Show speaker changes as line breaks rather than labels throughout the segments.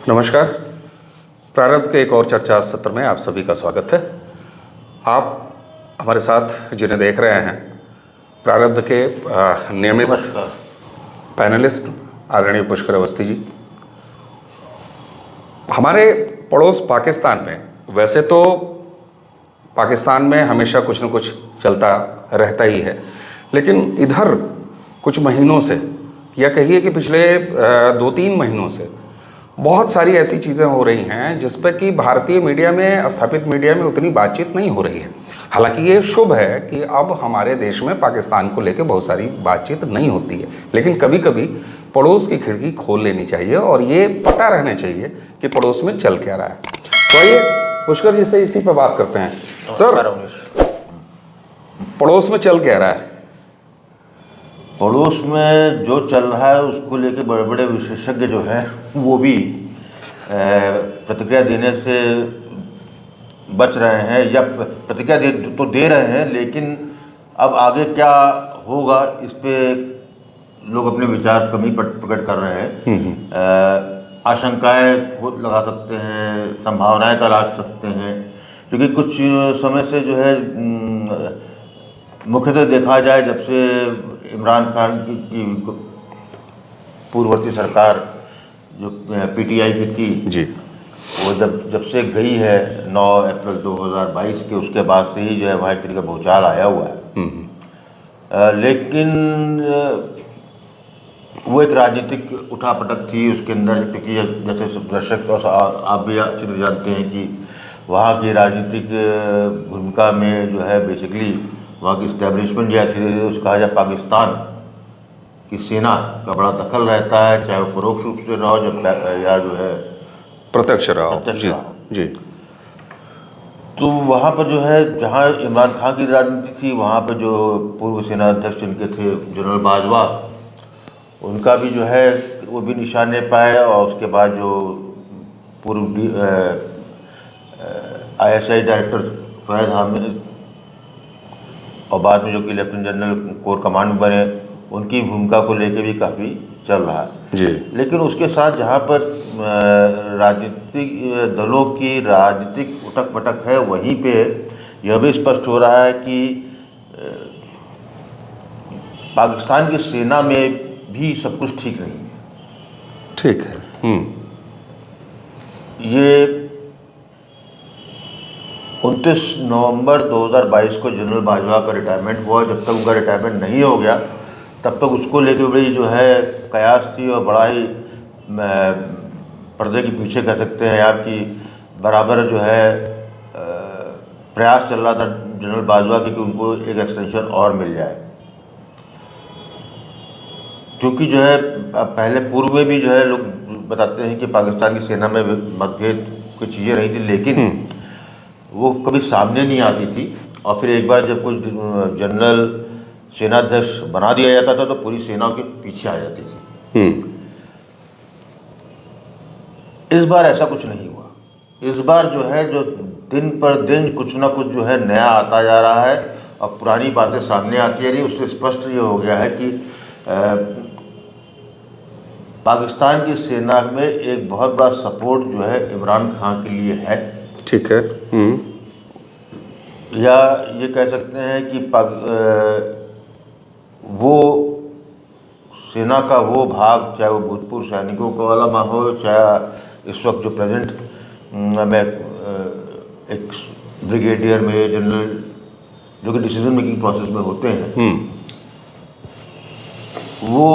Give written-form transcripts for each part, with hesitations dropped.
नमस्कार। प्रारब्ध के एक और चर्चा सत्र में आप सभी का स्वागत है। आप हमारे साथ जिन्हें देख रहे हैं प्रारब्ध के नियमित पैनलिस्ट आदरणीय पुष्कर अवस्थी जी। हमारे पड़ोस पाकिस्तान में वैसे तो पाकिस्तान में हमेशा कुछ न कुछ चलता रहता ही है, लेकिन इधर कुछ महीनों से या कहिए कि पिछले 2-3 महीनों से बहुत सारी ऐसी चीज़ें हो रही हैं जिस पर कि भारतीय मीडिया में, स्थापित मीडिया में उतनी बातचीत नहीं हो रही है। हालांकि ये शुभ है कि अब हमारे देश में पाकिस्तान को लेकर बहुत सारी बातचीत नहीं होती है, लेकिन कभी कभी पड़ोस की खिड़की खोल लेनी चाहिए और ये पता रहना चाहिए कि पड़ोस में चल क्या रहा है। तो आइए पुष्कर जी से इसी पर बात करते हैं। सर, पड़ोस में चल क्या रहा है?
पड़ोस में जो चल रहा है उसको लेके बड़े बड़े विशेषज्ञ जो हैं वो भी प्रतिक्रिया देने से बच रहे हैं या प्रतिक्रिया दे रहे हैं, लेकिन अब आगे क्या होगा इस पे लोग अपने विचार कमी प्रकट कर रहे हैं। आशंकाएं लगा सकते हैं, संभावनाएं तलाश सकते हैं, क्योंकि कुछ समय से जो है मुख्यतः देखा जाए जब से इमरान खान की पूर्ववर्ती सरकार जो पीटीआई की थी
जी,
वो जब से गई है 9 अप्रैल 2022 के, उसके बाद से ही जो है वहाँ एक तरीका भूचाल आया हुआ है। लेकिन वो एक राजनीतिक उठापटक थी उसके अंदर, क्योंकि जैसे दर्शक और आप भी अच्छी तरह जानते हैं कि वहाँ की राजनीतिक भूमिका में जो है बेसिकली वहाँ की इस्टेब्लिशमेंट जो है उसे कहा जाए पाकिस्तान की सेना का बड़ा दखल रहता है, चाहे वो परोक्ष रूप से रहो या जो है
प्रत्यक्ष रहो। जी जी।
तो वहाँ पर जो है जहाँ इमरान खान की राजनीति थी वहाँ पर जो पूर्व सेना अध्यक्ष इनके थे जनरल बाजवा, उनका भी जो है वो भी निशान नहीं पाए, और उसके बाद जो पूर्व ISI डायरेक्टर फैज़ हामिद और बाद में जो कि लेफ्टिनेंट जनरल कोर कमांड बने, उनकी भूमिका को लेके भी काफ़ी चल रहा है
जी।
लेकिन उसके साथ जहाँ पर राजनीतिक दलों की राजनीतिक उटक पटक है, वहीं पे यह भी स्पष्ट हो रहा है कि पाकिस्तान की सेना में भी सब कुछ ठीक नहीं है।
ठीक है।
ये 29 नवंबर 2022 को जनरल बाजवा का रिटायरमेंट हुआ। जब तक उनका रिटायरमेंट नहीं हो गया तब तक उसको लेके बड़ी जो है कयास थी और बड़ा ही पर्दे के पीछे कह सकते हैं आपकी बराबर जो है प्रयास चल रहा था जनरल बाजवा की कि उनको एक एक्सटेंशन और मिल जाए, क्योंकि जो है पहले पूर्व में भी जो है लोग बताते हैं कि पाकिस्तान की सेना में मतभेद कुछ चीज़ें रही थी, लेकिन वो कभी सामने नहीं आती थी। और फिर एक बार जब कोई जनरल सेनाध्यक्ष बना दिया जाता था तो पूरी सेना के पीछे आ जाती थी। इस बार ऐसा कुछ नहीं हुआ। इस बार जो है जो दिन पर दिन कुछ ना कुछ जो है नया आता जा रहा है और पुरानी बातें सामने आती जा रही है। उससे स्पष्ट ये हो गया है कि पाकिस्तान की सेना में एक बहुत बड़ा सपोर्ट जो है इमरान खान के लिए है।
ठीक है।
या ये कह सकते हैं कि वो सेना का वो भाग, चाहे वो भूतपूर्व सैनिकों का वाला माहौल, चाहे इस वक्त जो प्रेजेंट में एक ब्रिगेडियर में जनरल जो कि डिसीजन मेकिंग प्रोसेस में होते हैं, वो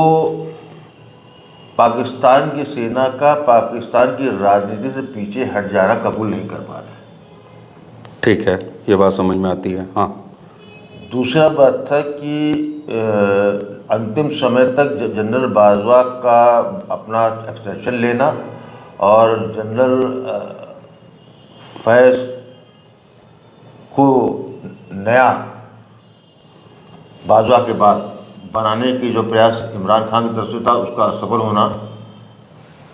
पाकिस्तान की सेना का पाकिस्तान की राजनीति से पीछे हट जाना कबूल नहीं कर पा रहे।
ठीक है, ये बात समझ में आती है। हाँ, दूसरा
बात था कि अंतिम समय तक जनरल बाजवा का अपना एक्सटेंशन लेना और जनरल फैज़ को नया बाजवा के बाद बनाने की जो प्रयास इमरान खान की तरफ से था उसका असफल होना,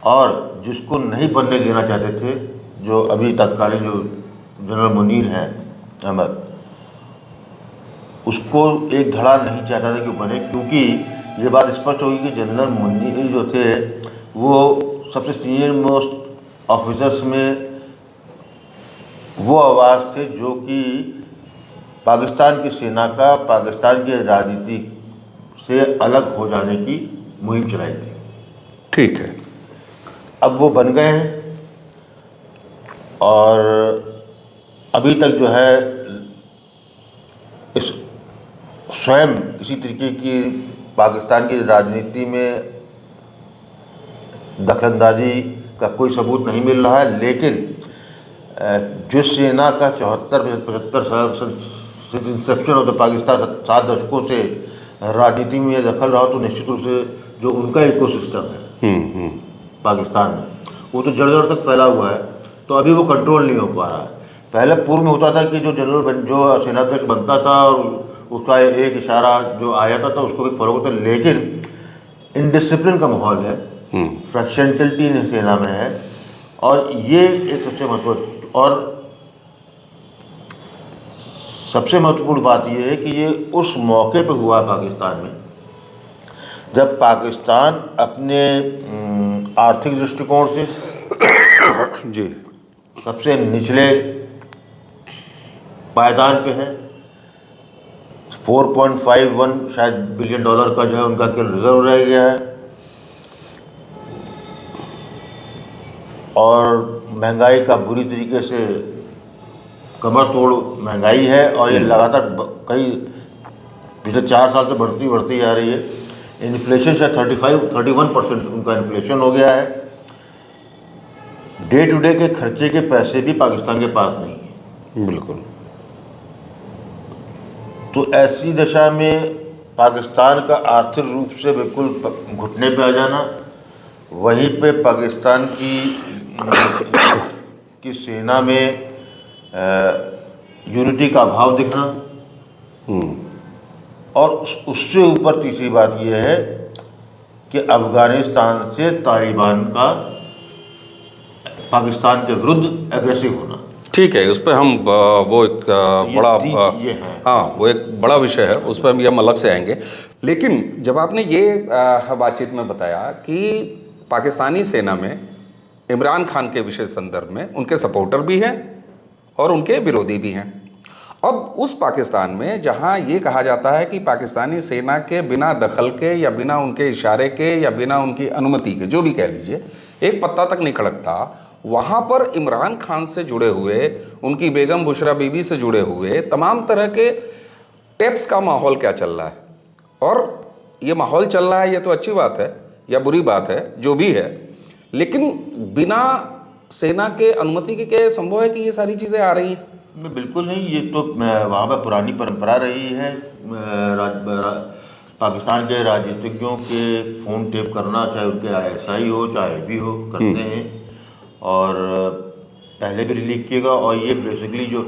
और जिसको नहीं बनने देना चाहते थे जो अभी तत्कालीन जो जनरल मुनीर हैं अहमद, उसको एक धड़ा नहीं चाहता था कि बने, क्योंकि ये बात स्पष्ट होगी कि जनरल मुनीर जो थे वो सबसे सीनियर मोस्ट ऑफिसर्स में वो आवाज़ थे जो कि पाकिस्तान की सेना का पाकिस्तान की राजनीति से अलग हो जाने की मुहिम चलाई थी।
ठीक है।
अब वो बन गए हैं और अभी तक जो है इस स्वयं किसी तरीके की पाकिस्तान की राजनीति में दखलंदाजी का कोई सबूत नहीं मिल रहा है। लेकिन जो सेना का 74-75 साल since Inception of the Pakistan 7 दशकों से राजनीति में दखल रहा, तो निश्चित रूप से जो उनका इकोसिस्टम है पाकिस्तान में, वो तो जड़ जड़ तक फैला हुआ है, तो अभी वो कंट्रोल नहीं हो पा रहा है। पहले पूर्व में होता था कि जो जो सेनाध्यक्ष बनता था और उसका एक इशारा जो आया था तो उसको भी फॉलो करता, लेकिन इनडिसिप्लिन का माहौल है, फ्रैक्शनलिटी सेना में है, और ये एक सबसे महत्वपूर्ण बात यह है कि ये उस मौके पे हुआ पाकिस्तान में जब पाकिस्तान अपने आर्थिक दृष्टिकोण से
जी
सबसे निचले पायदान पे है। 4.51 शायद बिलियन डॉलर का जो है उनका केवल रिजर्व रह गया है, और महंगाई का बुरी तरीके से कमर तोड़ महंगाई है, और ये लगातार कई पिछले 4 साल से बढ़ती जा रही है। इन्फ्लेशन शायद 31% उनका इन्फ्लेशन हो गया है। डे टू डे के खर्चे के पैसे भी पाकिस्तान के पास नहीं है।
बिल्कुल।
तो ऐसी दशा में पाकिस्तान का आर्थिक रूप से बिल्कुल घुटने पे आ जाना, वहीं पे पाकिस्तान की सेना में यूनिटी का अभाव दिखना, और उससे ऊपर तीसरी बात यह है कि अफ़गानिस्तान से तालिबान का पाकिस्तान के विरुद्ध एग्रेसिव होना।
ठीक है, उस पर हम वो एक बड़ा हाँ वो एक बड़ा विषय है, उस पर हम अलग से आएंगे। लेकिन जब आपने ये बातचीत में बताया कि पाकिस्तानी सेना में इमरान खान के विशेष संदर्भ में उनके सपोर्टर भी हैं और उनके विरोधी भी हैं, अब उस पाकिस्तान में जहां ये कहा जाता है कि पाकिस्तानी सेना के बिना दखल के या बिना उनके इशारे के या बिना उनकी अनुमति के, जो भी कह लीजिए, एक पत्ता तक नहीं खड़कता, वहाँ पर इमरान खान से जुड़े हुए, उनकी बेगम बुशरा बीबी से जुड़े हुए तमाम तरह के टेप्स का माहौल क्या चल रहा है। और ये माहौल चल रहा है, ये तो अच्छी बात है या बुरी बात है, जो भी है, लेकिन बिना सेना के अनुमति के क्या संभव है कि ये सारी चीज़ें आ रही हैं?
बिल्कुल नहीं, ये तो वहाँ पर पुरानी परंपरा रही है। पाकिस्तान के राजनीतिज्ञों के फ़ोन टेप करना, चाहे उनके ISI हो चाहे भी हो, करते हैं, और पहले भी रिलीज किएगा। और ये बेसिकली जो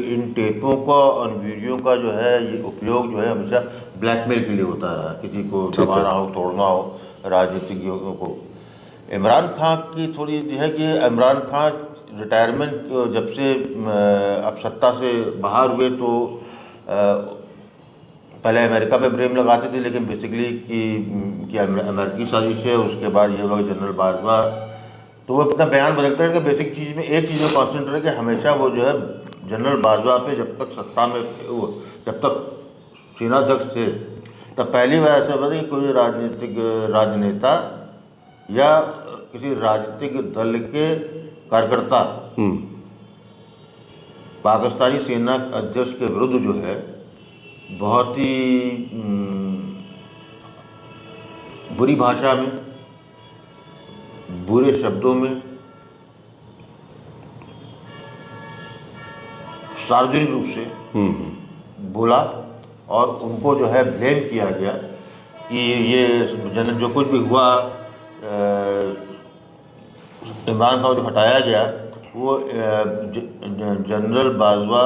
इन टेपों का और वीडियो का जो है ये उपयोग जो है हमेशा ब्लैकमेल के लिए होता रहा, किसी को दबाना हो, तोड़ना हो राजनीतिज्ञों को। इमरान खान की थोड़ी है कि इमरान खान रिटायरमेंट जब से अब सत्ता से बाहर हुए तो पहले अमेरिका पे ब्लेम लगाते थे, लेकिन बेसिकली कि अमेरिकी साजिश है। उसके बाद ये हुआ जनरल बाजवा, तो वो अपना बयान बदलते हैं कि बेसिक चीज़ में एक चीज़ में कॉन्सेंट्रेट है कि हमेशा वो जो है जनरल बाजवा पे जब तक सत्ता में थे, वो जब तक सेनाध्यक्ष थे, तब पहली बार ऐसा हुआ कि कोई राजनीतिक राजनेता या किसी राजनीतिक दल के कार्यकर्ता पाकिस्तानी सेना अध्यक्ष के विरुद्ध जो है बहुत ही बुरी भाषा में, बुरे शब्दों में, सार्वजनिक रूप से बोला, और उनको जो है ब्लेम किया गया कि ये जो कुछ भी हुआ, इमरान खान जो हटाया गया वो जनरल बाजवा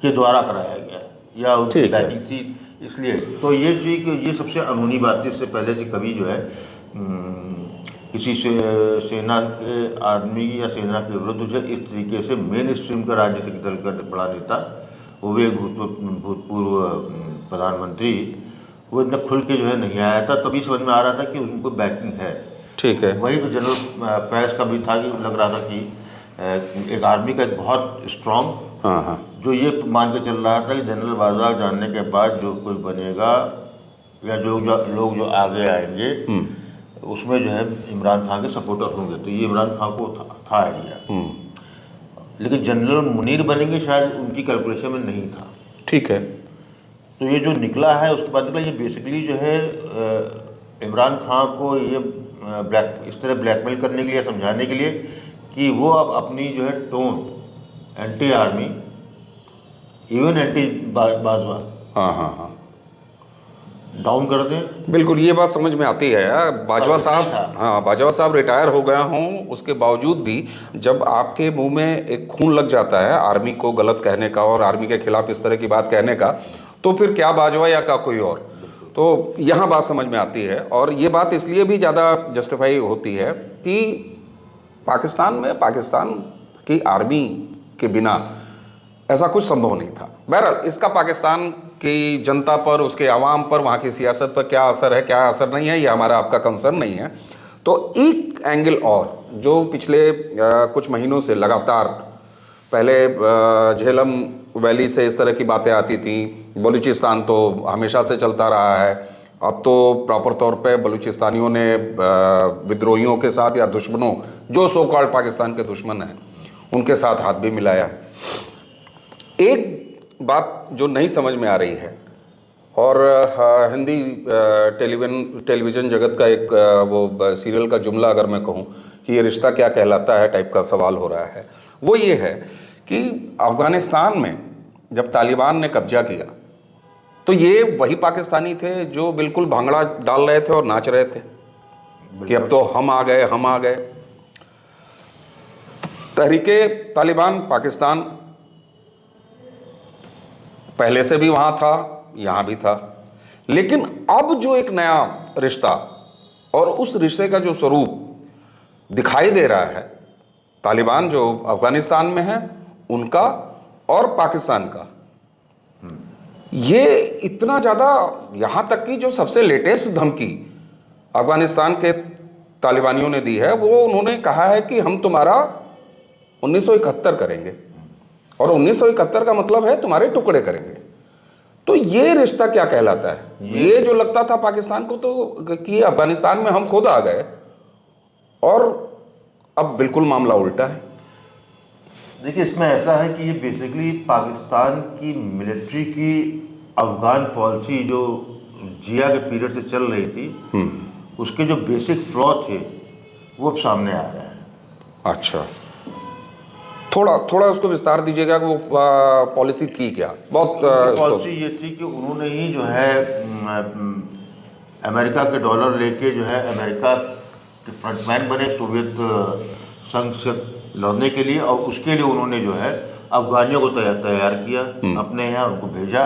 के द्वारा कराया गया या उनकी बैटिंग थी, इसलिए। तो ये चीज़, ये सबसे अनहोनी बात थी। इससे पहले कि कभी जो है किसी सेना के आदमी या सेना के विरुद्ध जो इस तरीके से मेन स्ट्रीम का राजनीतिक दल का बड़ा नेता, वो भी एक भूतपूर्व प्रधानमंत्री, वो इतना खुल के जो है नहीं आया था। तभी समझ में आ रहा था कि उनको बैकिंग है।
ठीक है।
वही तो जनरल फैज़ का भी था कि लग रहा था कि एक आर्मी का एक बहुत स्ट्रॉन्ग,
हाँ हाँ।
जो ये मान के चल रहा था कि जनरल बाजार जानने के बाद जो कोई बनेगा या जो लोग जो आगे आएंगे उसमें जो है इमरान खान के सपोर्टर होंगे। तो ये इमरान खान को था आइडिया, लेकिन जनरल मुनीर बनेंगे शायद उनकी कैलकुलेशन में नहीं था।
ठीक है।
तो ये जो निकला है उसके बाद निकला, ये बेसिकली जो है इमरान खान को ये इस तरह ब्लैकमेल करने के लिए, समझाने के लिए कि वो अब अपनी जो है tone anti army, even anti Bajwa,
हाँ हाँ हाँ,
डाउन कर दें।
बिल्कुल ये बात समझ में आती है यार। बाजवा साहब, हाँ बाजवा साहब रिटायर हो गया हूँ, उसके बावजूद भी जब आपके मुंह में एक खून लग जाता है आर्मी को गलत कहने का और आर्मी के खिलाफ इस तरह की बात कहने का, तो फिर क्या बाजवा या क्या कोई और। तो यहाँ बात समझ में आती है। और ये बात इसलिए भी ज़्यादा जस्टिफाई होती है कि पाकिस्तान में पाकिस्तान की आर्मी के बिना ऐसा कुछ संभव नहीं था। बहरहाल इसका पाकिस्तान की जनता पर, उसके आवाम पर, वहाँ की सियासत पर क्या असर है क्या असर नहीं है, ये हमारा आपका कंसर्न नहीं है। तो एक एंगल और जो पिछले कुछ महीनों से लगातार, पहले झेलम वैली से इस तरह की बातें आती थी, बलूचिस्तान तो हमेशा से चलता रहा है, अब तो प्रॉपर तौर पे बलूचिस्तानियों ने विद्रोहियों के साथ या दुश्मनों, जो सो कॉल्ड पाकिस्तान के दुश्मन हैं, उनके साथ हाथ भी मिलाया है। एक बात जो नहीं समझ में आ रही है, और हिंदी टेलीविज़न जगत का एक वो सीरियल का जुमला अगर मैं कहूँ कि ये रिश्ता क्या कहलाता है टाइप का सवाल हो रहा है, वो ये है कि अफ़गानिस्तान में जब तालिबान ने कब्जा किया तो ये वही पाकिस्तानी थे जो बिल्कुल भांगड़ा डाल रहे थे और नाच रहे थे कि अब तो हम आ गए, हम आ गए। तहरीके तालिबान पाकिस्तान पहले से भी वहाँ था, यहाँ भी था, लेकिन अब जो एक नया रिश्ता और उस रिश्ते का जो स्वरूप दिखाई दे रहा है, तालिबान जो अफगानिस्तान में है उनका और पाकिस्तान का, ये इतना ज़्यादा, यहाँ तक कि जो सबसे लेटेस्ट धमकी अफगानिस्तान के तालिबानियों ने दी है, वो उन्होंने कहा है कि हम तुम्हारा 1971 करेंगे, और 1971 का मतलब है तुम्हारे टुकड़े करेंगे। तो ये रिश्ता क्या कहलाता है? ये जो लगता था पाकिस्तान को तो कि अफगानिस्तान में हम खुद आ गए, और अब बिल्कुल मामला उल्टा है।
देखिए इसमें ऐसा है कि ये बेसिकली पाकिस्तान की मिलिट्री की अफगान पॉलिसी जो जिया के पीरियड से चल रही थी, उसके जो बेसिक फ्लॉ थे वो अब सामने आ रहे हैं। अच्छा,
थोड़ा उसको विस्तार दीजिएगा कि वो पॉलिसी थी क्या? बहुत
पॉलिसी ये थी कि उन्होंने ही जो है अमेरिका के डॉलर लेके जो है अमेरिका के फ्रंटमैन बने सोवियत संघ से लड़ने के लिए, और उसके लिए उन्होंने जो है अफगानियों को तैयार किया, अपने यहाँ उनको भेजा,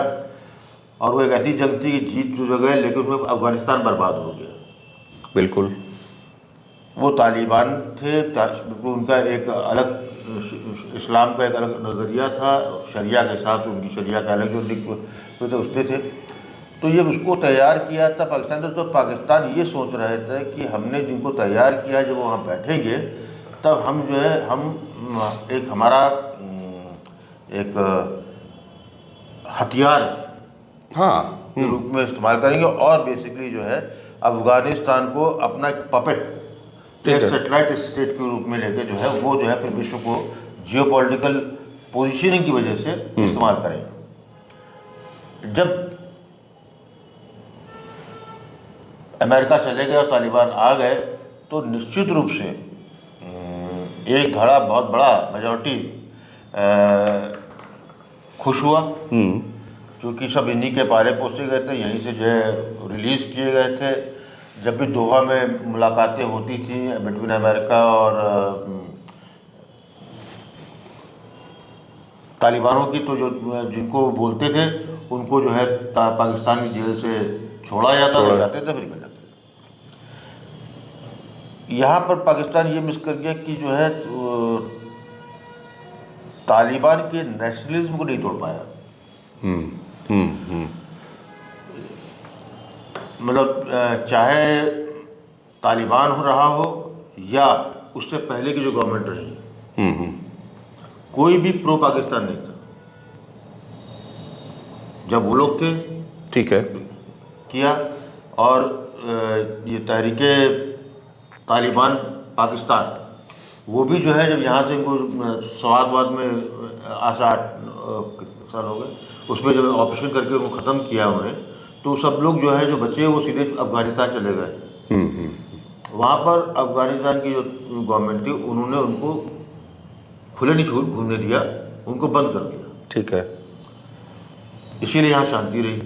और वो एक ऐसी जंग थी कि जीत जो गए, लेकिन उसमें अफगानिस्तान बर्बाद हो गया।
बिल्कुल।
वो तालिबान थे, उनका एक अलग इस्लाम का एक अलग नज़रिया था, शरिया के हिसाब से उनकी शरिया का अलग जो थे उस पर थे। तो ये उसको तैयार किया था पाकिस्तान ने। तो पाकिस्तान ये सोच रहे थे कि हमने जिनको तैयार किया, जब वो वहाँ बैठेंगे तब हम जो है हम एक हमारा एक हथियार के रूप में इस्तेमाल करेंगे, और बेसिकली जो है अफगानिस्तान को अपना एक पपेट, सेटेलाइट स्टेट के रूप में लेके जो है वो जो है फिर विश्व को जियोपॉलिटिकल पोजीशनिंग की वजह से इस्तेमाल करेंगे। जब अमेरिका चले गए और तालिबान आ गए तो निश्चित रूप से एक धड़ा बहुत बड़ा मेजॉरिटी खुश हुआ, क्योंकि सब इन्हीं के पाले पोसे गए थे, यहीं से जो है रिलीज़ किए गए थे। जब भी दोहा में मुलाकातें होती थी बिटवीन अमेरिका और तालिबानों की, तो जो जिनको बोलते थे उनको जो है पाकिस्तान की जेल से छोड़ा जाता, जाते थे फिर निकल जाते थे। यहाँ पर पाकिस्तान ये मिस कर गया कि जो है तालिबान के नेशनलिज्म को नहीं तोड़ पाया। मतलब चाहे तालिबान हो रहा हो या उससे पहले की जो गवर्नमेंट रही, कोई भी प्रो पाकिस्तान नहीं था। जब वो लोग थे
ठीक है,
किया, और ये तहरीके तालिबान पाकिस्तान, वो भी जो है जब यहाँ से इनको सवादवाद में आशा 8 साल हो गए, उसमें जब ऑपरेशन करके उनको ख़त्म किया उन्होंने, तो सब लोग जो है जो बचे वो सीधे अफगानिस्तान चले गए। वहाँ पर अफगानिस्तान की जो गवर्नमेंट थी उन्होंने उनको खुले नहीं घूमने दिया, उनको बंद कर दिया।
ठीक है,
इसीलिए यहाँ शांति रही।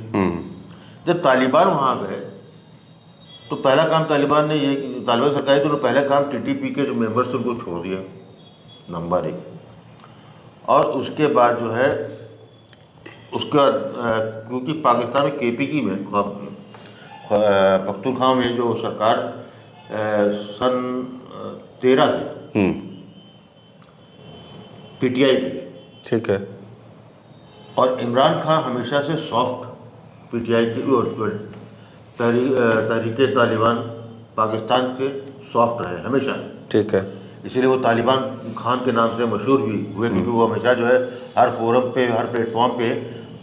जब तालिबान वहाँ गए तो पहला काम तालिबान ने ये, तालिबान सरकार तो पहला काम टीटीपी के जो मेंबर्स थे उनको छोड़ दिया, नंबर 1। और उसके बाद जो है उसका क्योंकि पाकिस्तान में केपीकी में पख्तूनख्वा में जो सरकार सन 13 से पीटीआई की,
ठीक है,
और इमरान खान हमेशा से सॉफ्ट पीटीआई की तहरीके तालिबान पाकिस्तान के सॉफ्ट रहे हमेशा।
ठीक है,
इसीलिए वो तालिबान खान के नाम से मशहूर भी हुए, क्योंकि वो हमेशा जो है हर फोरम पे, हर प्लेटफॉर्म पे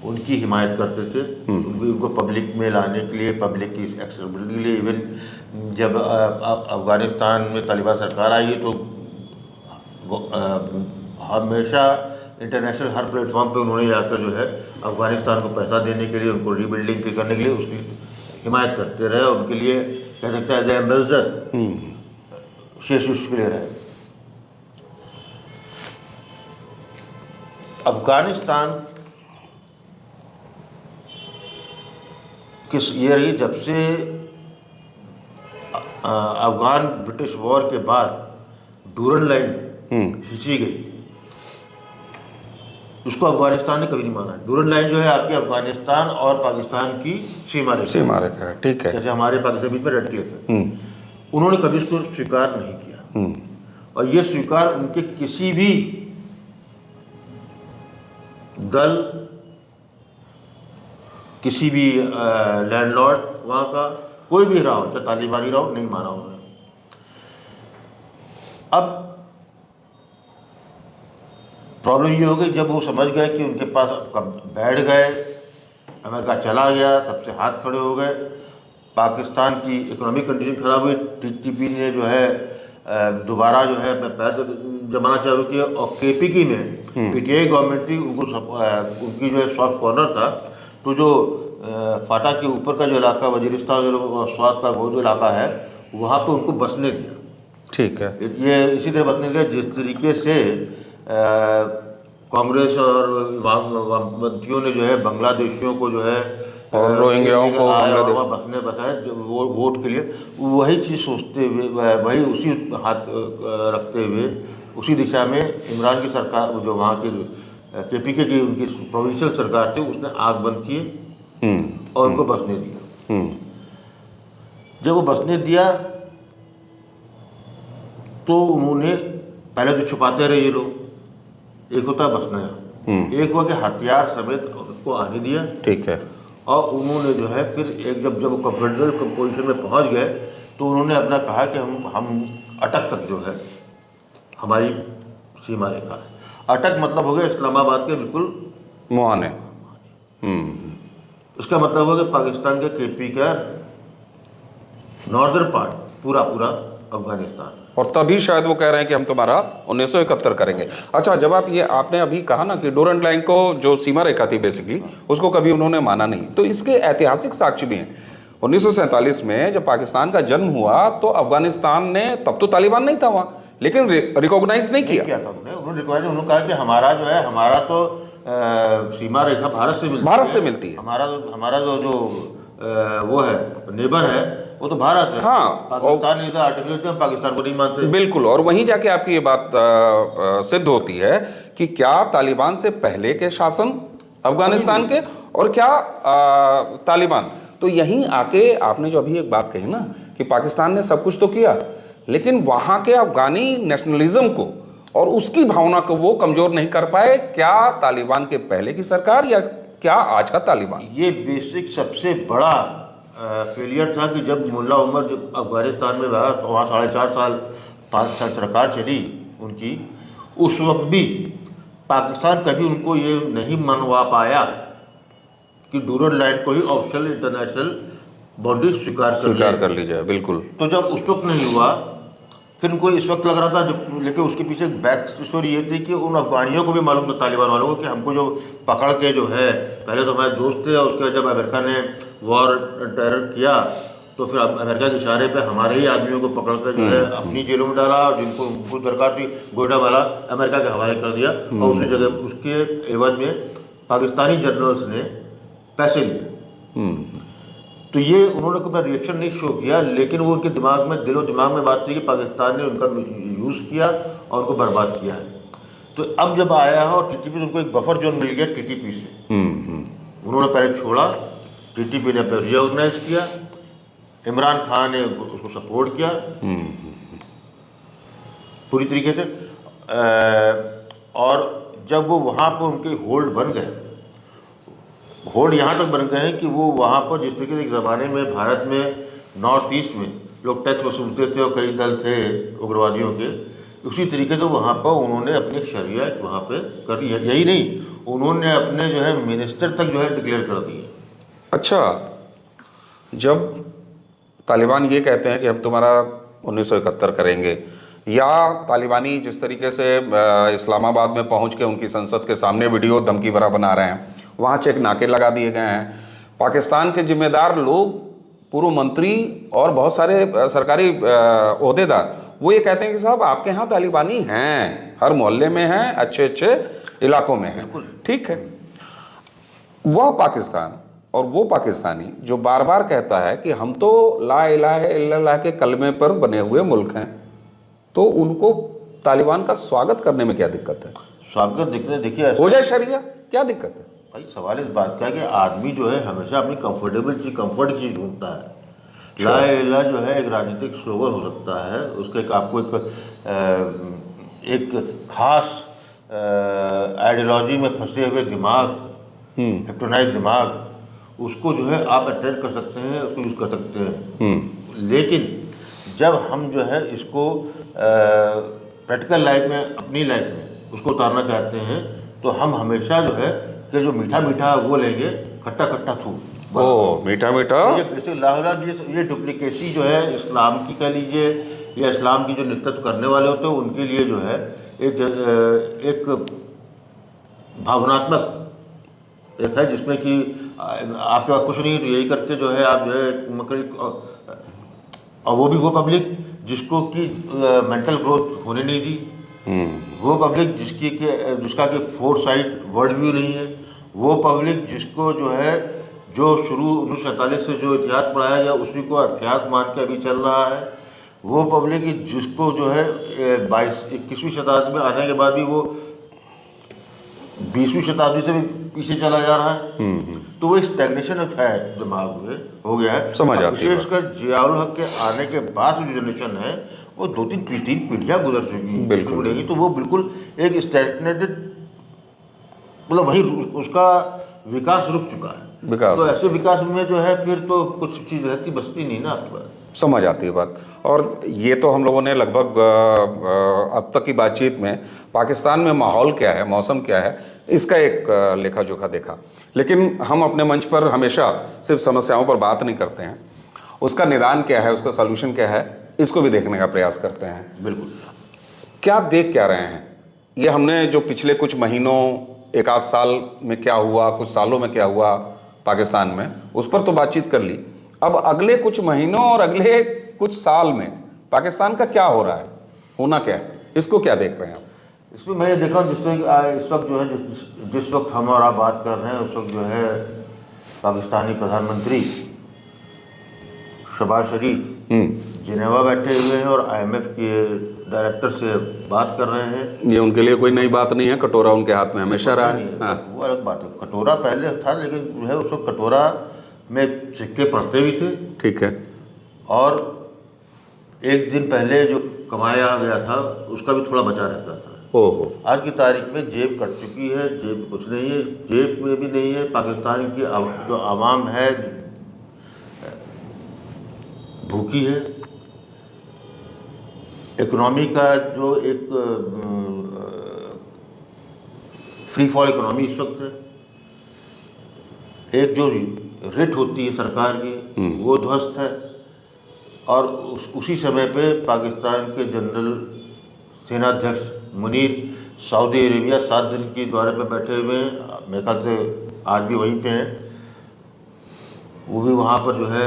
उनकी हिमायत करते थे, उनको पब्लिक में लाने के लिए, पब्लिक की एक्सेसिबिलिटी के लिए। इवन जब अफगानिस्तान में तालिबान सरकार आई तो हमेशा इंटरनेशनल हर प्लेटफॉर्म पे उन्होंने जाकर जो है अफगानिस्तान को पैसा देने के लिए, उनको रीबिल्डिंग करने के लिए उसकी हिमायत करते रहे, और उनके लिए कह सकते हैं एज एम्बेसडर शेष के लिए रहे। अफगानिस्तान किस ये रही जब से अफगान ब्रिटिश वॉर के बाद डूरन लाइन खींची गई, उसको अफगानिस्तान ने कभी नहीं माना। डूरन लाइन जो है आपकी अफगानिस्तान और पाकिस्तान की सीमा रेखा
है, ठीक है,
जैसे हमारे पाकिस्तान बीच में रेड क्लिफ है, उन्होंने कभी इसको स्वीकार नहीं किया। और ये स्वीकार उनके किसी भी दल, किसी भी लैंडलॉर्ड वहाँ का कोई भी रहा हो, चाहे तालिबानी रहा हो, नहीं माना उन्होंने। अब प्रॉब्लम ये हो गई जब वो समझ गए कि उनके पास कब बैठ गए, अमेरिका चला गया, सबसे हाथ खड़े हो गए, पाकिस्तान की इकोनॉमिक कंडीशन खराब हुई, टीटीपी ने जो है दोबारा जो है अपने पैर जमाना चालू किया, और केपीकी में पीटीआई गवर्नमेंट थी, उनकी जो है सॉफ्ट कॉर्नर था, तो जो फाटा के ऊपर का जो इलाका, वजीरिस्तान जो स्वात का वो जो इलाका है, वहाँ पे उनको बसने दिया।
ठीक है,
ये इसी तरह बसने दिया जिस तरीके से कांग्रेस और वामपंथियों ने जो है बांग्लादेशियों को जो है
और रोहिंग्याओं को
वहाँ बसने बसाए वो वोट के लिए, वही चीज़ सोचते हुए, वही उसी हाथ रखते हुए उसी दिशा में इमरान की सरकार, जो वहाँ की केपीके की उनकी प्रोविंशियल सरकार थी, उसने आग बंद किए और उनको बसने दिया। जब वो बसने दिया तो उन्होंने पहले तो छुपाते रहे ये लोग, एक होता है बसना, एक हुआ कि हथियार समेत उसको आने दिया।
ठीक है,
और उन्होंने जो है फिर एक जब कंफेडरल कंपोजिशन में पहुंच गए तो उन्होंने अपना कहा कि हम अटक तक जो है हमारी सीमा रेखा है। अटक मतलब हो गया इस्लामाबाद के बिल्कुल
मुहाने।
इसका मतलब हो गया पाकिस्तान के केपी का नॉर्दर्न पार्ट, पूरा अफगानिस्तान।
और तभी शायद वो कह रहे हैं कि हम तुम्हारा 1971 करेंगे। अच्छा, जब आपने अभी कहा ना कि डोरंट लाइन को जो सीमा रेखा थी बेसिकली, उसको कभी उन्होंने माना नहीं, तो इसके ऐतिहासिक साक्ष्य भी हैं। 1947 में जब पाकिस्तान का जन्म हुआ तो अफगानिस्तान ने, तब तो तालिबान नहीं था वहाँ, लेकिन रिकॉग्नाइज नहीं किया
था उन्होंने कहा कि हमारा जो है, हमारा तो सीमा रेखा भारत से मिलती है, हमारा जो वो है नेबर है वो तो भारत है।
हाँ,
पाकिस्तान इधर आर्टिकल हम पाकिस्तान को नहीं मानते।
बिल्कुल, और वहीं जाके आपकी ये बात सिद्ध होती है कि क्या तालिबान से पहले के शासन अफगानिस्तान के और क्या तालिबान, तो यहीं आके आपने जो अभी एक बात कही ना कि पाकिस्तान ने सब कुछ तो किया, लेकिन वहाँ के अफगानी नेशनलिज्म को और उसकी भावना को वो कमजोर नहीं कर पाए। क्या तालिबान के पहले की सरकार या क्या आज का तालिबान?
ये बेसिक सबसे बड़ा फेलियर था कि जब मुल्ला उमर जब अफगानिस्तान में रहा तो वहाँ 4.5 साल 5 साल सरकार चली उनकी, उस वक्त भी पाकिस्तान कभी उनको ये नहीं मनवा पाया कि डूरन लाइन को ही ऑफिशियल इंटरनेशनल बाउंड्री
स्वीकार कर ली जाए। बिल्कुल।
तो जब उस वक्त नहीं हुआ, फिर उनको इस वक्त लग रहा था जब, लेकिन उसके पीछे एक बैक स्टोरी ये थी कि उन अफगानियों को भी मालूम था, तालिबान वालों को, कि हमको जो पकड़ के जो है, पहले तो हमारे दोस्त थे, और उसके बाद जब अमेरिका ने वॉर टेरर किया तो फिर अमेरिका के इशारे पे हमारे ही आदमियों को पकड़ कर जो है अपनी जेलों में डाला, और जिनको उनको दरकार थी गोइटामाला अमेरिका के हवाले कर दिया, और उसी जगह उसके एवज में पाकिस्तानी जनरल्स ने पैसे लिए। तो ये उन्होंने कोई अपना रिएक्शन नहीं शो किया, लेकिन वो उनके दिमाग में, दिलो दिमाग में बात थी कि पाकिस्तान ने उनका यूज़ किया और उनको बर्बाद किया है। तो अब जब आया है और टीटीपी से उनको एक बफर जोन मिल गया टीटीपी से, उन्होंने पहले छोड़ा, टीटीपी ने अपना रीऑर्गेनाइज किया, इमरान खान ने उसको सपोर्ट किया पूरी तरीके से, और जब वो वहाँ पर उनके होल्ड बन गए, होल्ड यहाँ तक बन गए हैं कि वो वहाँ पर जिस तरीके से एक ज़माने में भारत में नॉर्थ ईस्ट में लोग टैक्स वसूलते थे और कई दल थे उग्रवादियों के, उसी तरीके से वहाँ पर उन्होंने अपनी शरिया वहाँ पे कर दी है। यही नहीं, उन्होंने अपने जो है मिनिस्टर तक जो है डिक्लेयर कर दिए। अच्छा,
जब तालिबान ये कहते हैं कि हम तुम्हारा 1971 करेंगे, या तालिबानी जिस तरीके से इस्लामाबाद में पहुंच के उनकी संसद के सामने वीडियो धमकी भरा बना रहे हैं, वहाँ चेक नाके लगा दिए गए हैं, पाकिस्तान के जिम्मेदार लोग, पूर्व मंत्री और बहुत सारे सरकारी ओहदेदार, वो ये कहते हैं कि साहब आपके यहाँ तालिबानी हैं, हर मोहल्ले में हैं, अच्छे अच्छे इलाकों में हैं। ठीक है, वह पाकिस्तान और वो पाकिस्तानी जो बार बार कहता है कि हम तो ला इलाहा इल्लल्लाह के कलमे पर बने हुए मुल्क हैं, तो उनको तालिबान का स्वागत करने में क्या दिक्कत है?
स्वागत देखिए
हो जाए शरिया, क्या दिक्कत है
भाई? सवाल इस बात का है कि आदमी जो है हमेशा अपनी कंफर्ट की चीज़ ढूंढता है। ला इलाहा जो है एक राजनीतिक स्लोगन हो सकता है, उसका एक आपको एक खास आइडियोलॉजी में फंसे हुए दिमाग, हिप्नोटाइज दिमाग, उसको जो है आप अटेंड कर सकते हैं, उसको यूज़ कर सकते हैं। लेकिन जब हम जो है इसको प्रैक्टिकल लाइफ में, अपनी लाइफ में उसको उतारना चाहते हैं, तो हम हमेशा जो है कि जो मीठा मीठा वो लेंगे, खट्टा खट्टा थू।
ओ मीठा मीठा,
ये बेसिक ये डुप्लीकेसी जो है इस्लाम की कह लीजिए, या इस्लाम की जो नेतृत्व करने वाले होते हैं उनके लिए जो है एक भावनात्मक एक है, जिसमें कि आपके पास कुछ नहीं तो यही करके जो है आप जो है मकड़ी, और वो भी वो पब्लिक जिसको कि मेंटल ग्रोथ होने नहीं दी, वो पब्लिक जिसका कि फोरसाइट वर्ल्ड व्यू नहीं है, वो पब्लिक जिसको जो है जो शुरू 1947 से जो इतिहास पढ़ाया गया उसी को अध्यात्म मान के अभी चल रहा है, वो पब्लिक जिसको जो है 21वीं शताब्दी में आने के बाद भी वो 20वीं शताब्दी से भी पीछे चला जा रहा है। तो वो स्टैग्नेशन है दिमाग में हो गया है।
समझ आती है।
विशेषकर जियाउल हक के आने के बाद जो जनरेशन है वो 2-3 पीढ़ियाँ गुजर चुकी
बिल्कुल,
तो वो बिल्कुल एक स्टैग्नेटेड, मतलब वही उसका विकास रुक चुका है। तो ऐसे विकास में जो है फिर तो कुछ चीज़ रहती बचती नहीं ना आपके पास।
समझ आती है बात। और ये तो हम लोगों ने लगभग अब तक की बातचीत में पाकिस्तान में माहौल क्या है, मौसम क्या है, इसका एक लेखा जोखा देखा। लेकिन हम अपने मंच पर हमेशा सिर्फ समस्याओं पर बात नहीं करते हैं, उसका निदान क्या है, उसका सॉल्यूशन क्या है, इसको भी देखने का प्रयास करते हैं।
बिल्कुल।
क्या देख क्या रहे हैं? ये हमने जो पिछले कुछ महीनों, एक आध साल में क्या हुआ, कुछ सालों में क्या हुआ पाकिस्तान में, उस पर तो बातचीत कर ली। अब अगले कुछ महीनों और अगले कुछ साल में पाकिस्तान का क्या हो रहा है, होना क्या है, इसको क्या देख रहे हैं आप?
इसमें मैं ये देख रहा हूँ इस वक्त जो है जिस वक्त हम और आप बात कर रहे हैं उस वक्त जो है पाकिस्तानी प्रधानमंत्री शहबाज शरीफ जिनेवा बैठे हुए हैं और IMF के डायरेक्टर से बात कर रहे हैं।
ये उनके लिए कोई नई बात नहीं है, कटोरा उनके हाथ में हमेशा रहा है। हाँ।
वो अलग बात है, कटोरा पहले था, लेकिन जो है उस वक्त कटोरा में सिक्के पड़ते भी थे।
ठीक है।
और एक दिन पहले जो कमाया गया था उसका भी थोड़ा बचा रहता था।
ओहो।
आज की तारीख में जेब कट चुकी है, जेब कुछ नहीं है, जेब में भी नहीं है। पाकिस्तान की जो आवाम है भूखी है। इकोनॉमी का जो एक फ्री फॉल इकोनॉमी इस वक्त है। एक जो रेट होती है सरकार की वो ध्वस्त है, और उसी समय पे पाकिस्तान के जनरल सेनाध्यक्ष मुनीर सऊदी अरेबिया 7 दिन के दौरे पे बैठे हुए हैं। मेरे ख्याल से आज भी वहीं पे हैं। वो भी वहाँ पर जो है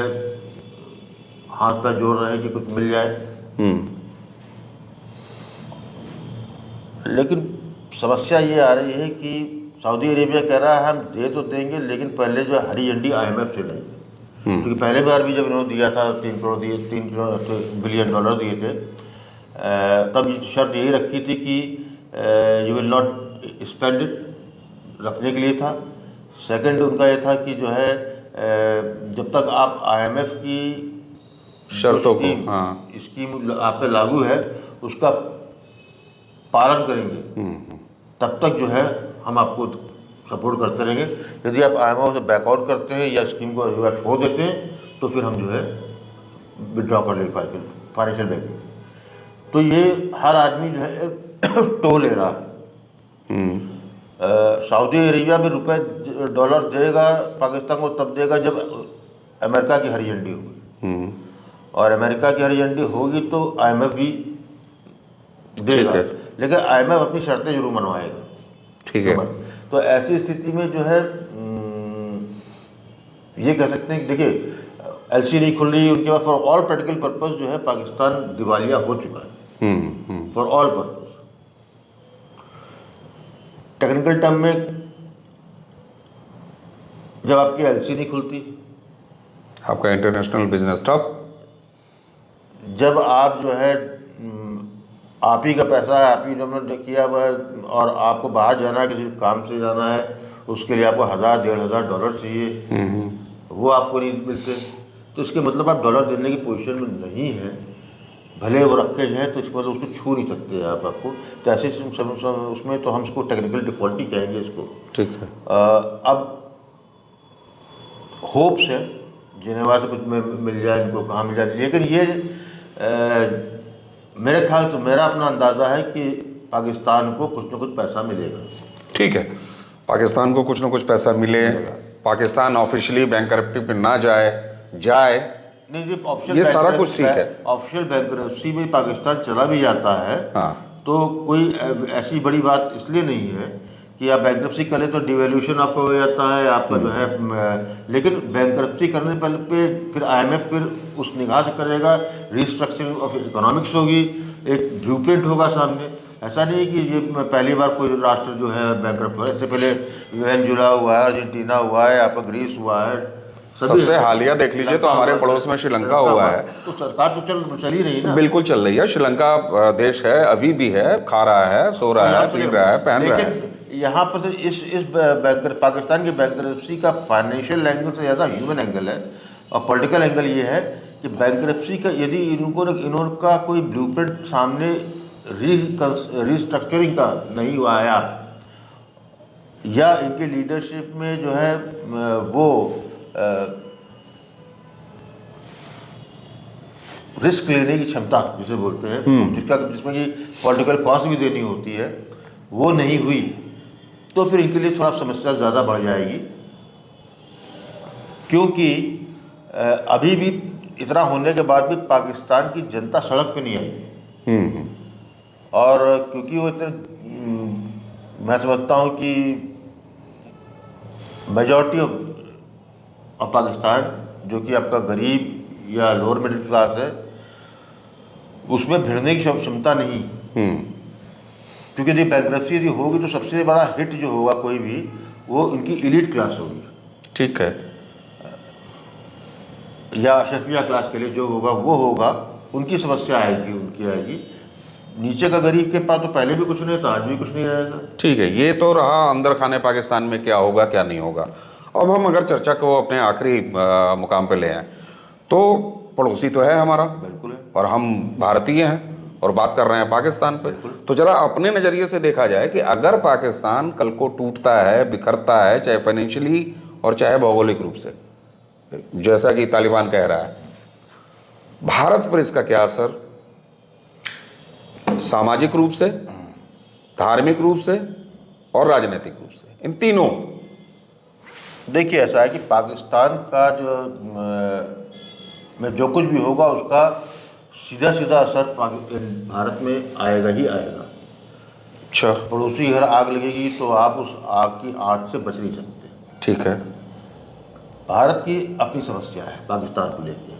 हाथ का जोड़ रहे हैं कि कुछ मिल जाए। लेकिन समस्या ये आ रही है कि सऊदी अरेबिया कह रहा है हम दे तो देंगे, लेकिन पहले जो हरी झंडी IMF से लेंगे। क्योंकि पहले बार भी जब इन्होंने दिया था 3 बिलियन डॉलर दिए थे, तब शर्त यही रखी थी कि you will not spend it, रखने के लिए था। सेकंड उनका ये था कि जो है जब तक आप IMF की
शर्तों को
स्कीम आप पे लागू है उसका पालन करेंगे, तब तक जो है हम आपको सपोर्ट करते रहेंगे। यदि आप IMF से बैकआउट करते हैं या स्कीम को छोड़ देते हैं तो फिर हम जो है विड्रॉ कर लेंगे फाइनेंशियल बैंकिंग। तो ये हर आदमी जो है टो ले रहा है। सऊदी अरेबिया में रुपए डॉलर देगा पाकिस्तान को तब देगा जब अमेरिका की हरी झंडी होगी, और अमेरिका की हरी झंडी होगी तो IMF भी देगा, लेकिन IMF अपनी शर्तें जरूर मनवाएगा।
ठीक है।
तो ऐसी स्थिति में जो है ये कह सकते हैं कि देखिए LC नहीं खुल रही, उनके बाद फॉर ऑल प्रैक्टिकल पर्पस जो है पाकिस्तान दिवालिया हो चुका है for all purpose. Technical term में जब आपकी LC नहीं खुलती,
आपका इंटरनेशनल बिजनेस ठप,
जब आप जो है आप ही का पैसा है, आप ही ने किया हुआ है, और आपको बाहर जाना है, किसी काम से जाना है, उसके लिए आपको 1000-1500 डॉलर चाहिए, वो आपको नहीं मिलते, तो इसके मतलब आप डॉलर देने की पोजीशन में नहीं है। भले वो रखे जाएँ तो इसके मतलब उसको छू नहीं सकते आप आपको। तो ऐसे उसमें तो हम इसको टेक्निकल डिफॉल्ट ही कहेंगे इसको।
ठीक है।
अब होप्स है जिनेवा से कुछ मिल जाए, इनको कहाँ मिल जाए, लेकिन ये मेरे ख्याल से मेरा अपना अंदाज़ा है कि पाकिस्तान को कुछ न कुछ पैसा मिलेगा।
ठीक है, पाकिस्तान को कुछ ना कुछ पैसा मिले, पाकिस्तान ऑफिशियली बैंकरप्टी पे ना जाए
नहीं जी, ऑफिशियल
ये सारा कुछ ठीक है।
ऑफिशियल बैंकरप्सी में पाकिस्तान चला भी जाता है तो कोई ऐसी बड़ी बात इसलिए नहीं है कि आप बैंकरप्सी करें तो डिवैल्यूशन आपको हो जाता है आपका जो है, लेकिन बैंकरप्सी करने पे फिर IMF फिर उस निगाह से करेगा, रिस्ट्रक्चरिंग ऑफ इकोनॉमिक्स होगी, एक ब्लूप्रिंट होगा सामने। ऐसा नहीं है कि ये पहली बार कोई राष्ट्र जो है बैंकरप्ट हुआ है, इससे पहले वेनेजुएला हुआ है, अर्जेंटीना हुआ है, आपका ग्रीस हुआ है,
सबसे हालिया देख लीजिए तो हमारे पड़ोस में श्रीलंका हुआ है।
तो सरकार तो चल ही रही ना,
बिल्कुल चल रही है। श्रीलंका देश है, अभी भी है, खा रहा है, सो रहा है, पी रहा है, पहन रहा है।
लेकिन यहाँ पर तो इस पाकिस्तान के बैंकरप्सी का फाइनेंशियल एंगल से ज़्यादा ह्यूमन एंगल है, और पॉलिटिकल एंगल ये है कि बैंकरप्सी का यदि इनका कोई ब्लूप्रिंट सामने रिस्ट्रक्चरिंग का नहीं हुआ है, या इनके लीडरशिप में जो है वो रिस्क लेने की क्षमता जिसे बोलते हैं, जिसमें कि पॉलिटिकल कॉस्ट भी देनी होती है, वो नहीं हुई, तो फिर इनके लिए थोड़ा समस्या ज़्यादा बढ़ जाएगी। क्योंकि अभी भी इतना होने के बाद भी पाकिस्तान की जनता सड़क पे नहीं आई, और क्योंकि वो इतने मैं समझता हूँ कि मेजॉरिटी ऑफ पाकिस्तान जो कि आपका गरीब या लोअर मिडिल क्लास है, उसमें भिड़ने की क्षमता नहीं। क्योंकि यदि बैंकरप्सी यदि होगी तो सबसे बड़ा हिट जो होगा कोई भी, वो इनकी एलीट क्लास होगी।
ठीक है।
या अशरफिया क्लास के लिए जो होगा वो होगा, उनकी समस्या आएगी, उनकी आएगी। नीचे का गरीब के पास तो पहले भी कुछ नहीं था, आज भी कुछ नहीं रहेगा।
ठीक है, ये तो रहा अंदर खाने पाकिस्तान में क्या होगा क्या नहीं होगा। अब हम अगर चर्चा को अपने आखिरी मुकाम पे ले आए तो पड़ोसी तो है हमारा,
बिल्कुल है,
और हम भारतीय हैं और बात कर रहे हैं पाकिस्तान पे। तो जरा अपने नज़रिए से देखा जाए कि अगर पाकिस्तान कल को टूटता है, बिखरता है, चाहे फाइनेंशियली और चाहे भौगोलिक रूप से, जैसा कि तालिबान कह रहा है, भारत पर इसका क्या असर, सामाजिक रूप से, धार्मिक रूप से और राजनीतिक रूप से, इन तीनों?
देखिए, ऐसा है कि पाकिस्तान का जो में जो कुछ भी होगा उसका सीधा सीधा असर भारत में आएगा ही आएगा।
अच्छा,
पड़ोसी घर आग लगेगी तो आप उस आग की आंच से बच नहीं सकते।
ठीक है।
भारत की अपनी समस्या है पाकिस्तान को लेकर।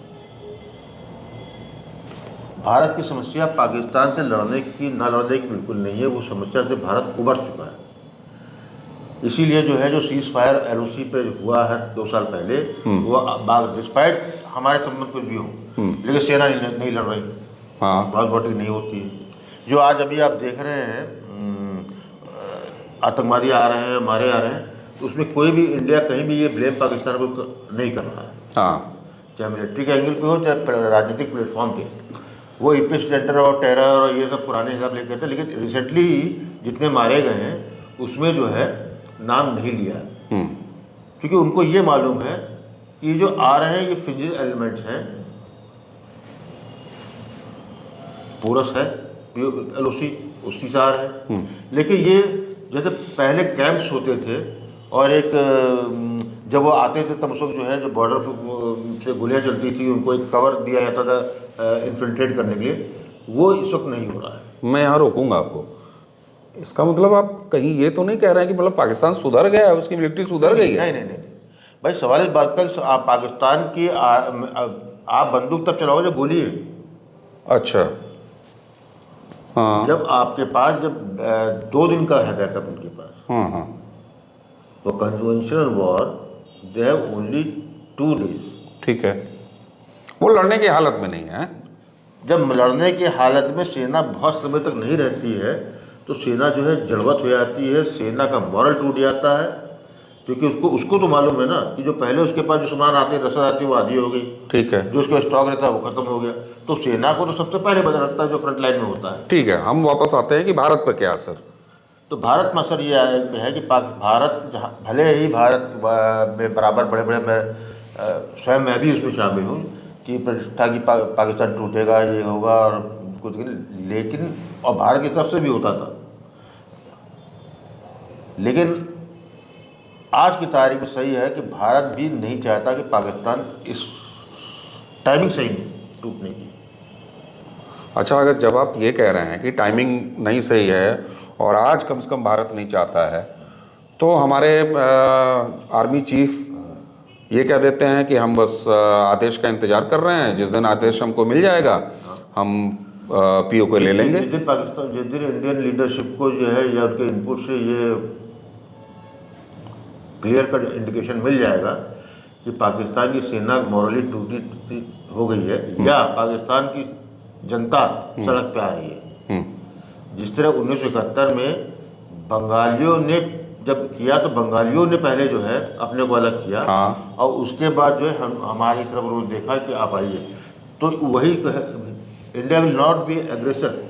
भारत की समस्या पाकिस्तान से लड़ने की न लड़ने की बिल्कुल नहीं है, वो समस्या से भारत उबर चुका है। इसीलिए जो है, जो सीज फायर LOC पे हुआ है 2 साल पहले, वो डिस्पाइट हमारे संबंध कुछ भी हो, लेकिन सेना नहीं लड़ रही,
हाँ,
बहुत बॉडी नहीं होती है। जो आज अभी आप देख रहे हैं आतंकवादी आ रहे हैं, मारे आ रहे हैं, तो उसमें कोई भी इंडिया कहीं भी ये ब्लेम पाकिस्तान को नहीं कर रहा है,
हाँ,
चाहे मिलिट्री के एंगल पे हो चाहे राजनीतिक प्लेटफॉर्म पे। वो एपिसेंटर और टेरर और ये सब पुराने हिसाब लेकर थे, लेकिन रिसेंटली जितने मारे गए हैं उसमें जो है नाम नहीं लिया है, क्योंकि उनको ये मालूम है कि जो आ रहे हैं ये फिजिकल एलिमेंट्स हैं। पोरस है, LOC उसी से आ रहा है, लेकिन ये जैसे पहले कैंप्स होते थे और एक जब वो आते थे तब उस वक्त जो है, जो बॉर्डर से गोलियां चलती थी उनको एक कवर दिया जाता था इन्फिल्ट्रेट करने के लिए, वो इस वक्त नहीं हो रहा है।
मैं यहाँ रोकूंगा आपको। इसका मतलब आप कहीं ये तो नहीं कह रहे हैं कि मतलब पाकिस्तान सुधर गया है, उसकी मिलिट्री सुधर गई है?
नहीं भाई, सवाल इस बात का आप पाकिस्तान की आप बंदूक तब चलाओगे जब गोली है।
अच्छा, हाँ,
जब आपके पास जब 2 दिन का है बैकअप उनके पास,
हाँ, हाँ,
तो conventional war they have only 2 days।
ठीक है, वो लड़ने की हालत में नहीं है।
जब लड़ने की हालत में सेना बहुत समय तक नहीं रहती है तो सेना जो है जड़वत हो जाती है, सेना का मॉरल टूट जाता है, क्योंकि उसको तो मालूम है ना कि जो पहले उसके पास जो सामान आते रसद आती है वो आधी हो गई,
ठीक है,
जो उसका स्टॉक रहता है वो खत्म हो गया, तो सेना को तो सबसे पहले बदल रखता है जो फ्रंट लाइन में होता है।
ठीक है, हम वापस आते हैं कि भारत पर क्या असर।
तो भारत में असर ये है कि भारत भले ही भारत में बराबर बड़े बड़े स्वयं मैं भी उसमें शामिल हूँ कि प्रतिष्ठा की पाकिस्तान टूटेगा, ये होगा और कुछ, लेकिन और भारत की तरफ से भी होता था, लेकिन आज की तारीख में सही है कि भारत भी नहीं चाहता कि पाकिस्तान इस टाइमिंग सही नहीं टूटने की।
अच्छा, अगर जब आप ये कह रहे हैं कि टाइमिंग नहीं सही है और आज कम से कम भारत नहीं चाहता है, तो हमारे आर्मी चीफ ये कह देते हैं कि हम बस आदेश का इंतजार कर रहे हैं, जिस दिन आदेश हमको मिल जाएगा हम PO को ले लेंगे।
जिस दिन इंडियन लीडरशिप को जो है या उनके इनपुट से ये क्लियर कट इंडिकेशन मिल जाएगा कि पाकिस्तान की सेना मॉरली टूटी हो गई है या पाकिस्तान की जनता सड़क पे आ रही है, जिस तरह 1971 में बंगालियों ने जब किया तो बंगालियों ने पहले जो है अपने को अलग किया,
हाँ,
और उसके बाद जो है हमारी तरफ उन्होंने देखा कि आप आइए, तो वही India will not be aggressor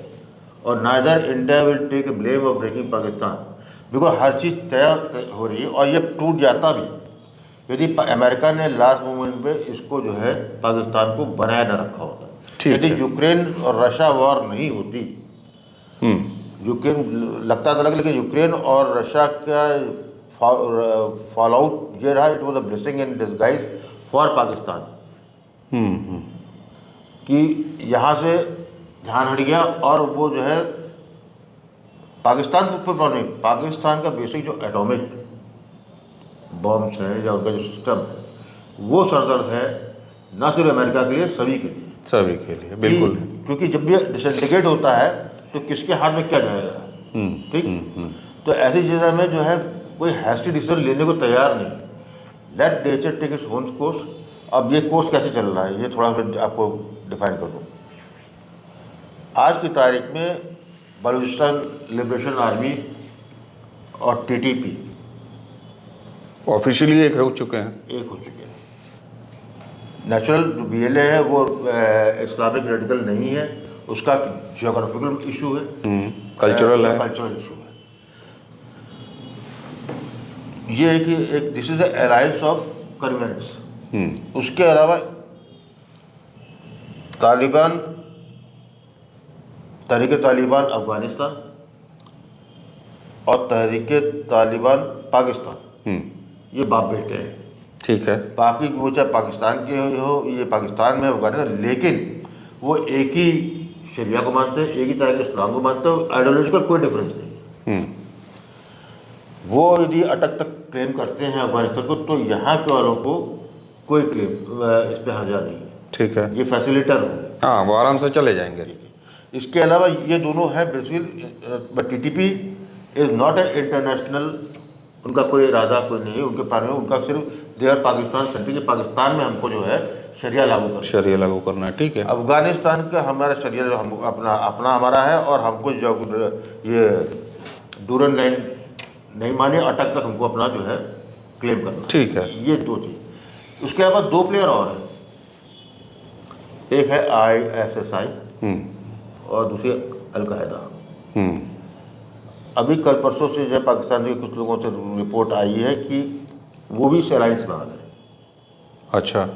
और neither India will take blame of breaking Pakistan, because हर चीज़ तय हो रही है और ये टूट जाता भी यदि अमेरिका ने लास्ट मोमेंट पे इसको जो है पाकिस्तान को बनाए न रखा होता। यदि यूक्रेन और रशिया वॉर नहीं होती, यूक्रेन लगता था लगे, लेकिन यूक्रेन और रशिया का फॉल आउट ये रहा, it was a blessing in disguise for Pakistan, कि यहाँ से ध्यान हट गया और वो जो है पाकिस्तान के ऊपर नहीं, पाकिस्तान का बेसिक जो एटॉमिक बॉम्ब्स है या उनका जो सिस्टम है वो सरदर्द है, ना सिर्फ अमेरिका के लिए, सभी के लिए बिल्कुल, क्योंकि जब भी डिसइंटीग्रेट होता है तो किसके हाथ में क्या जाएगा, ठीक। तो ऐसी जगह में जो है कोई हैस्टी डिसीजन लेने को तैयार नहीं, let nature take its own course. अब ये कोर्स कैसे चल रहा है ये थोड़ा सा आपको डिफाइन कर दूँ। आज की तारीख में बलूचिस्तान लिबरेशन आर्मी और TTP
ऑफिशियली एक हो चुके हैं,
नेचुरल जो BLA है वो इस्लामिक रेडिकल नहीं है, उसका जियोग्राफिकल इशू है,
कल्चरल है,
कल्चरल इशू है। ये है कि एक this is alliance of convenience, उसके अलावा तालिबान, तहरीक तालिबान अफगानिस्तान और तहरीक तालिबान पाकिस्तान,
हम्म,
ये बाप बेटे हैं।
ठीक है।
बाकी वो चाहे पाकिस्तान के हो, ये पाकिस्तान में अफगानिस्तान, लेकिन वो एक ही शरिया को मानते हैं, एक ही तरह के इस्लाम को मानते हैं, आइडियोलॉजिकल कोई डिफरेंस नहीं है।
हम्म,
वो यदि अटक तक क्लेम करते हैं अफगानिस्तान को, तो यहाँ के वालों को कोई क्लेम इस पर हर्जा नहीं है,
ठीक है।
ये फैसिलिटर हो।
हाँ, वो आराम से चले जाएंगे।
इसके अलावा ये दोनों है basically, TTP is not a international, उनका कोई इरादा कोई नहीं है उनके पास में, उनका सिर्फ देयर पाकिस्तान सेंट्रिक, पाकिस्तान में हमको जो है शरिया लागू करना है।
शरिया लागू करना है, ठीक है।
अफगानिस्तान का हमारा शरिया जो हम अपना अपना हमारा है, और हमको जो ये डूरन लाइन नहीं माने, अटक तक हमको अपना जो है क्लेम करना है।
ठीक है।
ये दो चीज़। उसके अलावा दो प्लेयर और हैं, एक है ISSI और दूसरी अलकायदा।
हम्म,
अभी कल परसों से जो पाकिस्तान के कुछ लोगों से रिपोर्ट आई है कि वो भी इस अलायंस में आ गए।
अच्छा।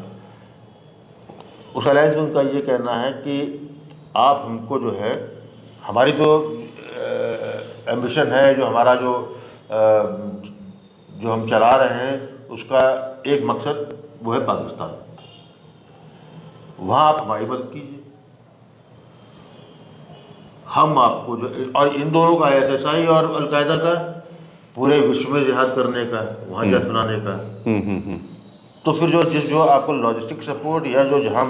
उस अलायंस में उनका ये कहना है कि आप हमको जो है, हमारी जो एम्बिशन है, जो हमारा जो हम चला रहे हैं, उसका एक मकसद वो है पाकिस्तान, वहाँ आप हमारी मदद कीजिए, हम आपको जो, और इन दोनों का ISSI और अलकायदा का पूरे विश्व में जिहाद करने का, वहाँ जश्न मनाने का। तो फिर जो आपको लॉजिस्टिक सपोर्ट या जो जहाँ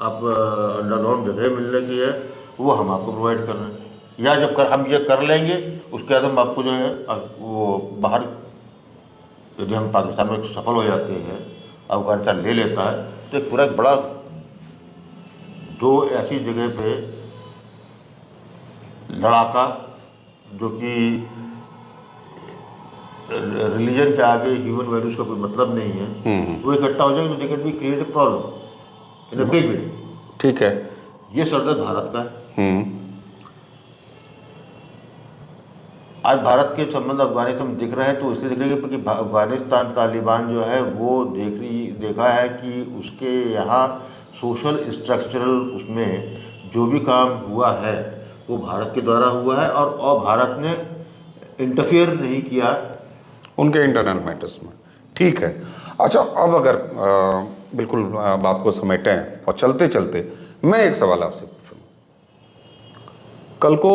आप अंडरग्राउंड जगह मिलने की है, वो हम आपको प्रोवाइड कर रहे हैं, या जब हम ये कर लेंगे, उसके बाद हम आपको जो है वो बाहर, यदि हम पाकिस्तान में सफल हो जाते हैं, अफगानिस्तान ले लेता है, तो एक पूरा बड़ा दो ऐसी जगह पे लड़ाका, जो कि रिलीजन के आगे ह्यूमन वैल्यूज का कोई मतलब नहीं है, वो इकट्ठा हो जाएगा, तो they can be create a problem in a big way.
ठीक है।
ये सरदर्द भारत का है। आज भारत के संबंध अफगानिस्तान में दिख रहे हैं, तो इसलिए दिख रहे हैं कि अफगानिस्तान तालिबान जो है वो देखा है कि उसके यहाँ सोशल स्ट्रक्चरल उसमें जो भी काम हुआ है वो भारत के द्वारा हुआ है, और भारत ने इंटरफियर नहीं किया
उनके इंटरनल मैटर्स में। ठीक है। अच्छा, अब अगर बिल्कुल बात को समेटें और चलते चलते मैं एक सवाल आपसे पूछूँ, कल को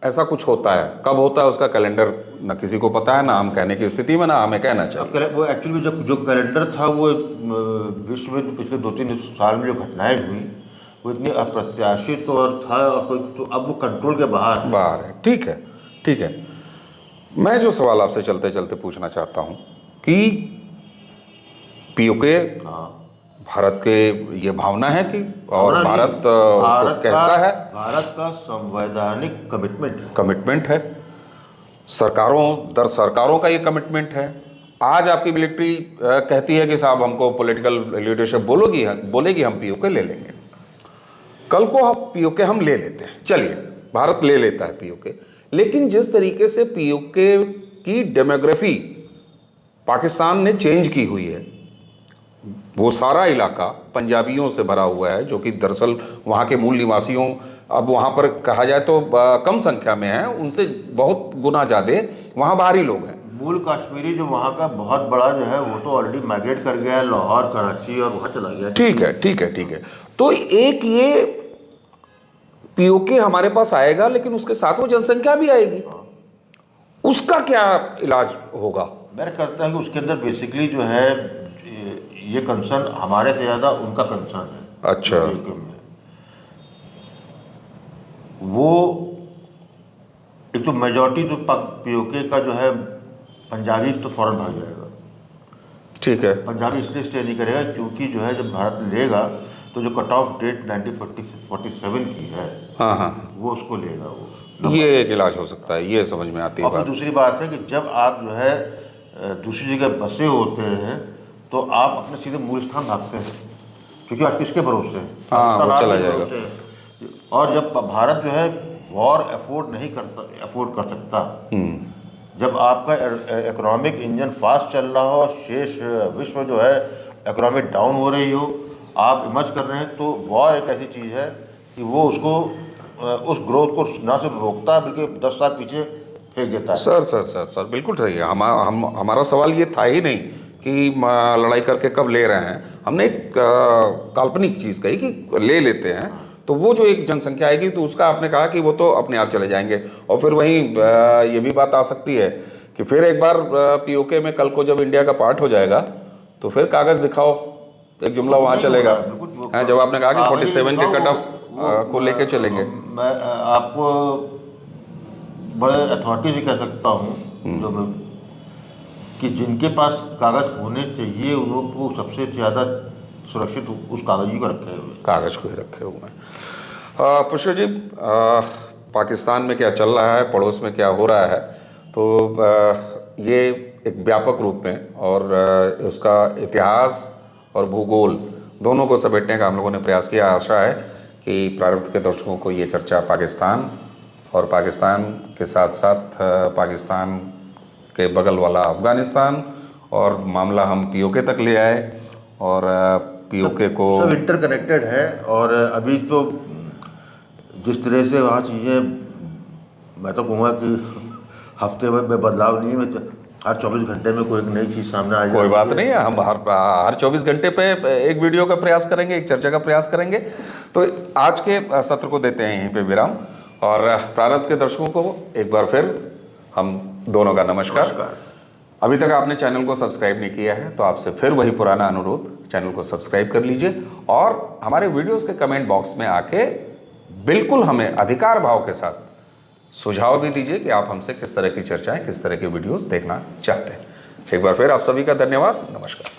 ऐसा कुछ होता है, कब होता है उसका कैलेंडर न किसी को पता है, ना हम कहने की स्थिति में, ना हमें कहना चाहिए।
वो एक्चुअली जो कैलेंडर था, वो विश्व में पिछले 2-3 साल में जो घटनाएं हुई, वो इतनी अप्रत्याशित और था, तो अब वो कंट्रोल के बाहर
है। ठीक है, ठीक है। मैं जो सवाल आपसे चलते चलते पूछना चाहता हूँ कि POK भारत के ये भावना है कि, और भारत उसको कहता है,
भारत का संवैधानिक
कमिटमेंट है, सरकारों का ये कमिटमेंट है। आज आपकी मिलिट्री कहती है कि साहब हमको पॉलिटिकल लीडरशिप बोलेगी हम POK ले लेंगे। कल को हम POK हम ले लेते हैं, चलिए भारत ले लेता है POK, लेकिन जिस तरीके से POK की डेमोग्राफी पाकिस्तान ने चेंज की हुई है, वो सारा इलाका पंजाबियों से भरा हुआ है, जो कि दरअसल वहाँ के मूल निवासियों, अब वहाँ पर कहा जाए तो कम संख्या में है, उनसे बहुत गुना ज़्यादा वहाँ बाहरी लोग हैं।
मूल कश्मीरी जो वहाँ का बहुत बड़ा जो है, वो तो ऑलरेडी माइग्रेट कर गया है लाहौर, कराची और वहाँ चला गया।
ठीक है, ठीक है, ठीक है। तो एक ये POK हमारे पास आएगा, लेकिन उसके साथ वो जनसंख्या भी आएगी, उसका क्या इलाज होगा?
मेरा कहता है कि उसके अंदर बेसिकली जो है, ये कंसर्न हमारे से ज़्यादा उनका कंसर्न है।
अच्छा।
वो एक तो मेजॉरिटी जो POK का जो है पंजाबी, तो फौरन भाग जाएगा।
ठीक है।
पंजाबी इसलिए स्टे नहीं करेगा क्योंकि जो है जब भारत लेगा, तो जो कट ऑफ डेट 1947 की है,
हाँ,
वो उसको लेगा। वो
ये एक इलाज हो सकता है, ये समझ में आती है
और फिर
बात।
दूसरी बात है कि जब आप जो है दूसरी जगह बसे होते हैं, तो आप अपने सीधे मूल स्थान भागते हैं, क्योंकि आप किसके भरोसे हैं?
हाँ, वो चला जाएगा।
और जब भारत जो है वॉर अफोर्ड कर सकता, जब आपका इकोनॉमिक इंजन फास्ट चल रहा हो, शेष विश्व जो है इकोनॉमिक डाउन हो रही हो, आप इमर्ज कर रहे हैं, तो वॉर एक ऐसी चीज़ है कि वो उसको उस ग्रोथ को ना सिर्फ रोकता है बल्कि 10 साल पीछे फेंक देता है।
सर बिल्कुल सही है। हमारा सवाल ये था ही नहीं कि लड़ाई करके कब ले रहे हैं। हमने एक काल्पनिक चीज़ कही कि ले लेते हैं, तो वो जो एक जनसंख्या आएगी तो उसका आपने कहा कि वो तो अपने आप चले जाएंगे। और फिर वहीं ये भी बात आ सकती है कि फिर एक बार पीओके में कल को जब इंडिया का पार्ट हो जाएगा तो फिर कागज़ दिखाओ, एक जुमला वहाँ चलेगा। हाँ, जब आपने कहा कि 47 के कट ऑफ को लेके चलेंगे।
मैं आपको बड़े अथॉरिटी से कह सकता हूँ जो कि जिनके पास कागज़ होने चाहिए उनको सबसे ज़्यादा सुरक्षित उस कागज़ ही को रखे हुए,
कागज़ को ही रखे हुए हैं। पुष्कर जी, पाकिस्तान में क्या चल रहा है, पड़ोस में क्या हो रहा है, तो ये एक व्यापक रूप में और उसका इतिहास और भूगोल दोनों को समेटने का हम लोगों ने प्रयास किया। आशा है कि प्रारंभ के दर्शकों को ये चर्चा पाकिस्तान और पाकिस्तान के साथ साथ पाकिस्तान के बगल वाला अफ़गानिस्तान और मामला हम पीओके तक ले आए और पीओके को
सब इंटरकनेक्टेड है। और अभी तो जिस तरह से वहाँ चीज़ें, मैं तो कहूँगा कि हफ्ते में बदलाव नहीं है, हर 24 घंटे में कोई एक नई चीज़ सामने आ जाए।
कोई बात नहीं है, हम हर 24 घंटे पे एक वीडियो का प्रयास करेंगे, एक चर्चा का प्रयास करेंगे। तो आज के सत्र को देते हैं यहीं पे विराम और प्रारंभ के दर्शकों को एक बार फिर हम दोनों का नमस्कार। अभी तक आपने चैनल को सब्सक्राइब नहीं किया है तो आपसे फिर वही पुराना अनुरोध, चैनल को सब्सक्राइब कर लीजिए और हमारे वीडियोस के कमेंट बॉक्स में आके बिल्कुल हमें अधिकार भाव के साथ सुझाव भी दीजिए कि आप हमसे किस तरह की चर्चाएं, किस तरह के वीडियोस देखना चाहते हैं। एक बार फिर आप सभी का धन्यवाद, नमस्कार।